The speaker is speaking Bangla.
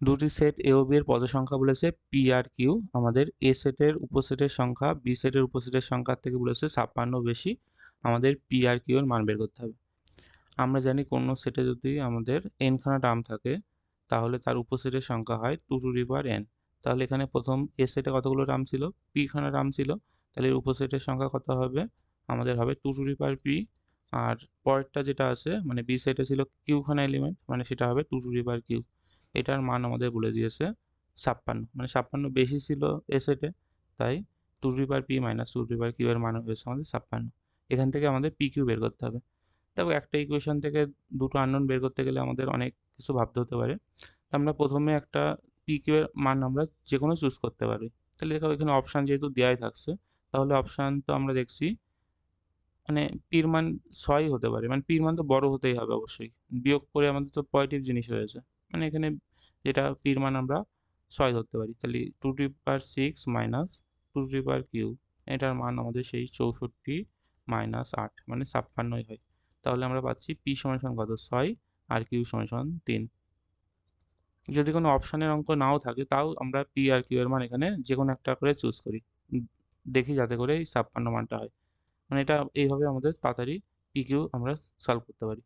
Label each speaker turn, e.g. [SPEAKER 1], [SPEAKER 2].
[SPEAKER 1] দুটি সেট এ ও বি এর পদ সংখ্যা বলেছে পি আর কিউ। আমাদের এ সেটের উপসেটের সংখ্যা বি সেটের উপসেটের সংখ্যার থেকে বলেছে 56 বেশি। আমাদের পি আর কিউ এর মান বের করতে হবে। আমরা জানি কোনো সেটে যদি আমাদের n খানা টার্ম থাকে তাহলে তার উপসেটের সংখ্যা হয় 2n। তাহলে এখানে প্রথম এ সেটে কতগুলো টার্ম ছিল? পি খানা টার্ম ছিল। তাহলে এর উপসেটের সংখ্যা কত হবে? আমাদের হবে 2p। আর পরেরটা যেটা আছে মানে বি সেটে ছিল কিউ খানা এলিমেন্ট, মানে সেটা হবে 2q। এটার মান আমাদের বলে দিয়েছে 56, মানে 56 বেশি ছিল এ সেটে, তাই 2p মাইনাস 2q এর মান হয়েছে আমাদের 56। এখান থেকে আমাদের পি কিউ বের করতে হবে। দেখো একটা ইকুয়েশন থেকে দুটো আননোন বের করতে গেলে আমাদের অনেক কিছু ভাবতে হতে পারে। তো আমরা প্রথমে একটা পি কিউ এর মান আমরা যে কোনো চুজ করতে পারি। তাহলে দেখো এখানে অপশান যেহেতু দেওয়াই থাকছে, তাহলে অপশান তো আমরা দেখছি মানে পির মান 6 হতে পারে, মানে পির মান তো বড় হতেই হবে অবশ্যই। বিয়োগ করে আমাদের তো পজিটিভ জিনিস হয়েছে, মানে এখানে যেটা পির মান আমরা 6 ধরতে পারি। তাহলে 2^6 মাইনাস 2^কিউ, এটার মান আমাদের সেই 64 মাইনাস 8 মানে 56 হয়। তাহলে আমরা পাচ্ছি পি সমান সমান কত? 6 আর কিউ সমান সমান 3। যদি কোনো অপশানের অঙ্ক নাও থাকে তাও আমরা পি আর কিউ এর মান এখানে যে কোনো একটা করে চুজ করি, দেখি যাতে করে এই 56 মানটা হয়। মানে এটা এইভাবে আমাদের তাড়াতাড়ি পি কিউ আমরা সলভ করতে পারি।